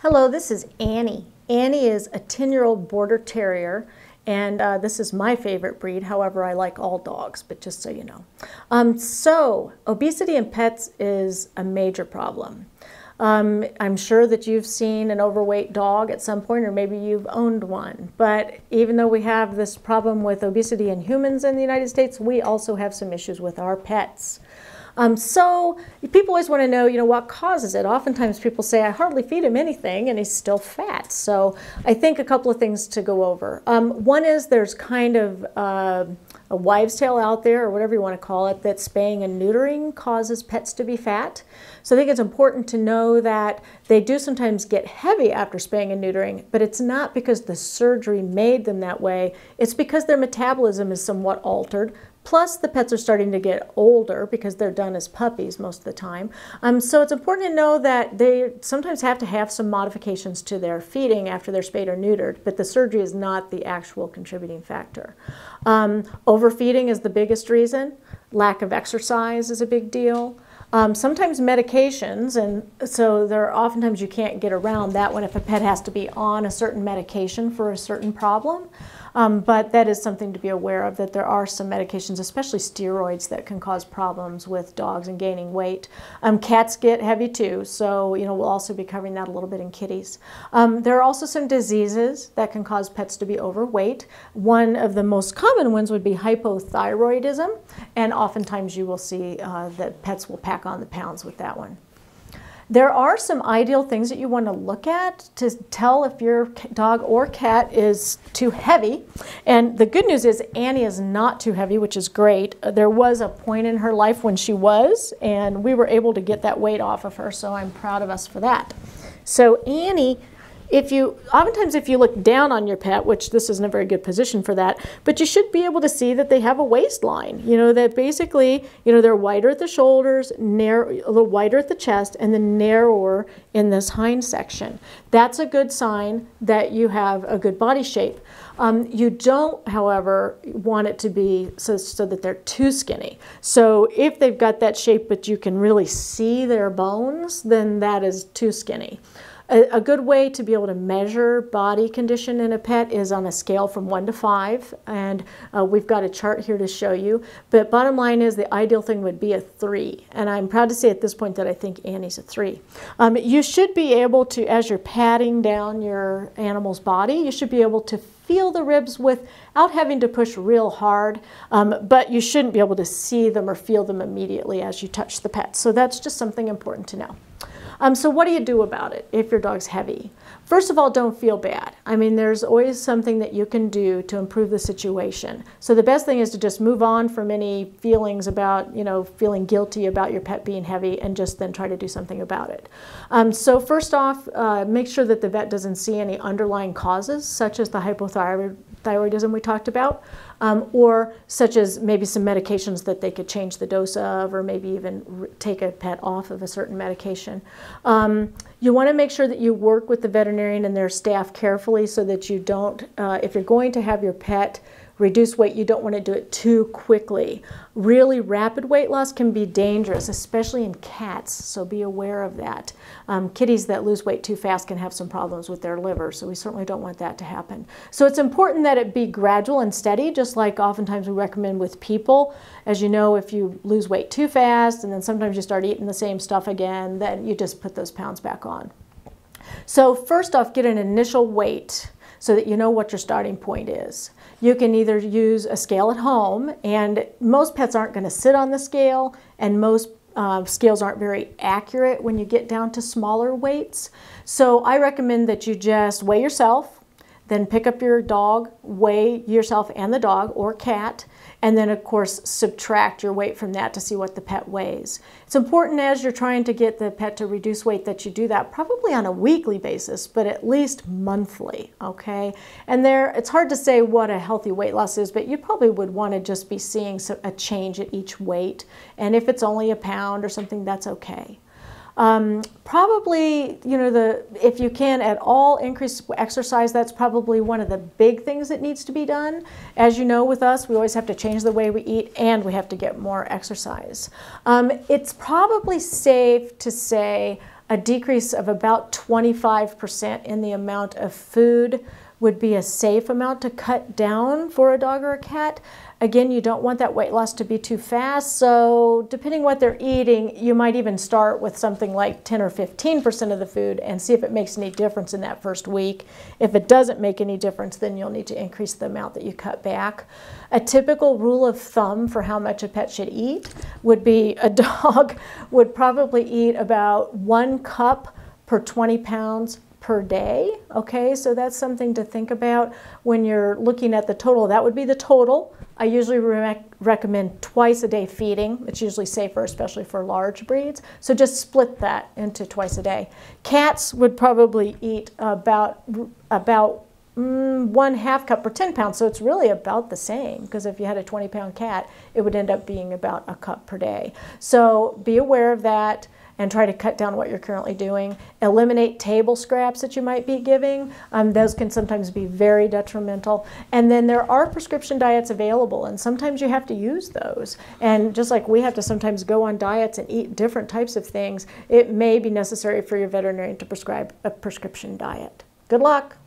Hello, this is Annie. Annie is a 10-year-old Border Terrier, and this is my favorite breed. However, I like all dogs, but just so you know. So, obesity in pets is a major problem. I'm sure that you've seen an overweight dog at some point, or maybe you've owned one. But even though we have this problem with obesity in humans in the United States, we also have some issues with our pets. So people always want to know, what causes it. Oftentimes people say, I hardly feed him anything and he's still fat. So I think a couple of things to go over. One is there's kind of a wives' tale out there, or whatever you want to call it, that spaying and neutering causes pets to be fat. So I think it's important to know that they do sometimes get heavy after spaying and neutering, but it's not because the surgery made them that way. It's because their metabolism is somewhat altered. Plus, the pets are starting to get older because they're done as puppies most of the time. So it's important to know that they sometimes have to have some modifications to their feeding after they're spayed or neutered, but the surgery is not the actual contributing factor. Overfeeding is the biggest reason. Lack of exercise is a big deal. Sometimes medications, and so there are oftentimes you can't get around that one if a pet has to be on a certain medication for a certain problem. But that is something to be aware of, that there are some medications, especially steroids, that can cause problems with dogs and gaining weight. Cats get heavy too, so we'll also be covering that a little bit in kitties. There are also some diseases that can cause pets to be overweight. One of the most common ones would be hypothyroidism, and oftentimes you will see that pets will pack on the pounds with that one. There are some ideal things that you want to look at to tell if your dog or cat is too heavy. And the good news is Annie is not too heavy, which is great. There was a point in her life when she was, and we were able to get that weight off of her, so I'm proud of us for that. So Annie, oftentimes if you look down on your pet, which this isn't a very good position for that, but you should be able to see that they have a waistline, that basically, they're wider at the shoulders, a little wider at the chest, and then narrower in this hind section. That's a good sign that you have a good body shape. You don't, however, want it to be so that they're too skinny. So if they've got that shape but you can really see their bones, then that is too skinny. A good way to be able to measure body condition in a pet is on a scale from 1 to 5, and we've got a chart here to show you. But bottom line is the ideal thing would be a 3, and I'm proud to say at this point that I think Annie's a 3. You should be able to, as you're patting down your animal's body, you should be able to feel the ribs without having to push real hard, but you shouldn't be able to see them or feel them immediately as you touch the pet. So that's just something important to know. So what do you do about it if your dog's heavy? First of all, don't feel bad. I mean, there's always something that you can do to improve the situation. So the best thing is to just move on from any feelings about, feeling guilty about your pet being heavy, and just then try to do something about it. So first off, make sure that the vet doesn't see any underlying causes, such as the hypothyroidism we talked about, or such as maybe some medications that they could change the dose of, or maybe even take a pet off of a certain medication. You want to make sure that you work with the veterinarian and their staff carefully so that you don't, if you're going to have your pet reduce weight, you don't want to do it too quickly. Really rapid weight loss can be dangerous, especially in cats, so be aware of that. Kitties that lose weight too fast can have some problems with their liver, so we certainly don't want that to happen. So it's important that it be gradual and steady, just like oftentimes we recommend with people. As you know, if you lose weight too fast and then sometimes you start eating the same stuff again, then you just put those pounds back on. So first off, get an initial weight so that you know what your starting point is. You can either use a scale at home, and most pets aren't going to sit on the scale, and most scales aren't very accurate when you get down to smaller weights. So I recommend that you just weigh yourself, then pick up your dog, weigh yourself and the dog or cat, and then of course subtract your weight from that to see what the pet weighs. It's important as you're trying to get the pet to reduce weight that you do that probably on a weekly basis, but at least monthly, okay? And it's hard to say what a healthy weight loss is, but you probably would want to just be seeing a change at each weight. And if it's only a pound or something, that's okay. Probably, if you can at all increase exercise, that's probably one of the big things that needs to be done. As you know, with us, we always have to change the way we eat, and we have to get more exercise. It's probably safe to say a decrease of about 25% in the amount of food would be a safe amount to cut down for a dog or a cat. Again, you don't want that weight loss to be too fast, so depending what they're eating, you might even start with something like 10 or 15% of the food and see if it makes any difference in that first week. If it doesn't make any difference, then you'll need to increase the amount that you cut back. A typical rule of thumb for how much a pet should eat would be a dog would probably eat about 1 cup per 20 pounds per day. Okay, so that's something to think about when you're looking at the total. That would be the total. I usually recommend twice a day feeding. It's usually safer, especially for large breeds. So just split that into twice a day. Cats would probably eat about 1/2 cup per 10 pounds. So it's really about the same, because if you had a 20-pound cat, it would end up being about 1 cup per day. So be aware of that and try to cut down what you're currently doing. Eliminate table scraps that you might be giving. Those can sometimes be very detrimental. And then there are prescription diets available, and sometimes you have to use those. And just like we have to sometimes go on diets and eat different types of things, it may be necessary for your veterinarian to prescribe a prescription diet. Good luck.